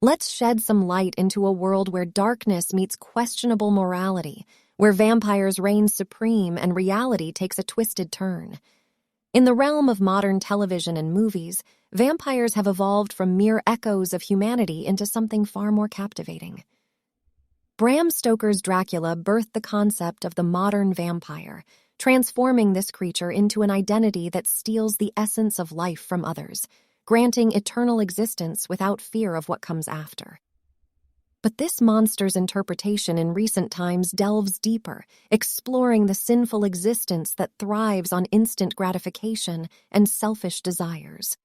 Let's shed some light into a world where darkness meets questionable morality, where vampires reign supreme and reality takes a twisted turn. In the realm of modern television and movies, vampires have evolved from mere echoes of humanity into something far more captivating. Bram Stoker's Dracula birthed the concept of the modern vampire, transforming this creature into an identity that steals the essence of life from others, granting eternal existence without fear of what comes after. But this monster's interpretation in recent times delves deeper, exploring the sinful existence that thrives on instant gratification and selfish desires.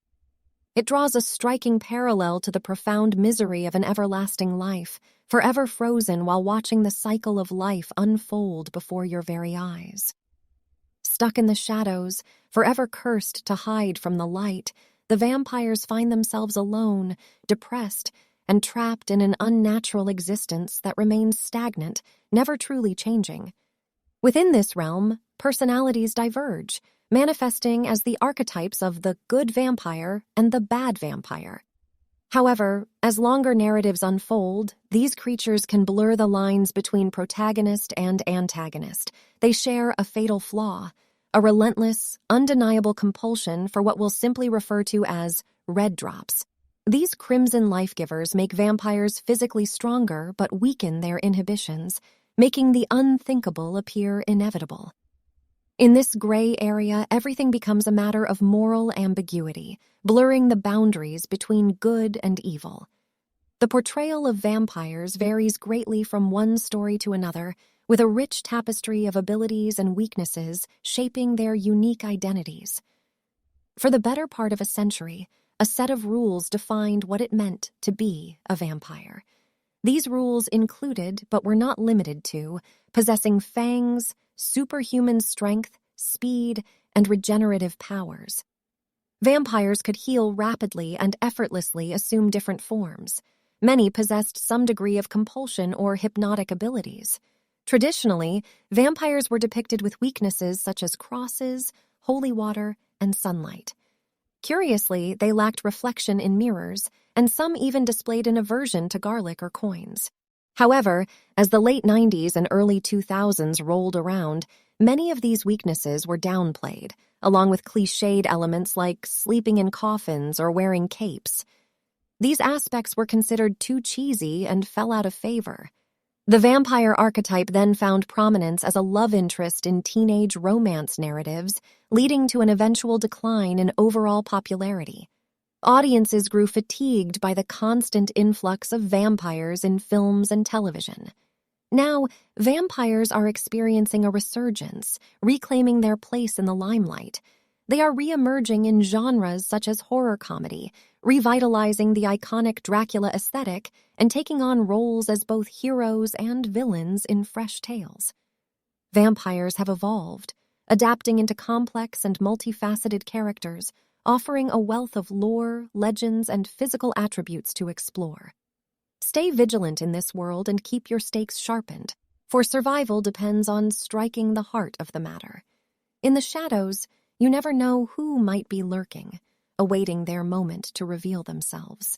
It draws a striking parallel to the profound misery of an everlasting life, forever frozen while watching the cycle of life unfold before your very eyes. Stuck in the shadows, forever cursed to hide from the light, the vampires find themselves alone, depressed, and trapped in an unnatural existence that remains stagnant, never truly changing. Within this realm, personalities diverge, manifesting as the archetypes of the good vampire and the bad vampire. However, as longer narratives unfold, these creatures can blur the lines between protagonist and antagonist. They share a fatal flaw, a relentless, undeniable compulsion for what we'll simply refer to as red drops. These crimson life-givers make vampires physically stronger but weaken their inhibitions, making the unthinkable appear inevitable. In this gray area, everything becomes a matter of moral ambiguity, blurring the boundaries between good and evil. The portrayal of vampires varies greatly from one story to another, with a rich tapestry of abilities and weaknesses shaping their unique identities. For the better part of a century, a set of rules defined what it meant to be a vampire. These rules included, but were not limited to, possessing fangs, superhuman strength, speed, and regenerative powers. Vampires could heal rapidly and effortlessly assume different forms. Many possessed some degree of compulsion or hypnotic abilities. Traditionally, vampires were depicted with weaknesses such as crosses, holy water, and sunlight. Curiously, they lacked reflection in mirrors, and some even displayed an aversion to garlic or coins. However, as the late 90s and early 2000s rolled around, many of these weaknesses were downplayed, along with cliched elements like sleeping in coffins or wearing capes. These aspects were considered too cheesy and fell out of favor. The vampire archetype then found prominence as a love interest in teenage romance narratives, leading to an eventual decline in overall popularity. Audiences grew fatigued by the constant influx of vampires in films and television. Now, vampires are experiencing a resurgence, reclaiming their place in the limelight. They are re-emerging in genres such as horror comedy, revitalizing the iconic Dracula aesthetic and taking on roles as both heroes and villains in fresh tales. Vampires have evolved, adapting into complex and multifaceted characters, offering a wealth of lore, legends, and physical attributes to explore. Stay vigilant in this world and keep your stakes sharpened, for survival depends on striking the heart of the matter. In the shadows, you never know who might be lurking, awaiting their moment to reveal themselves.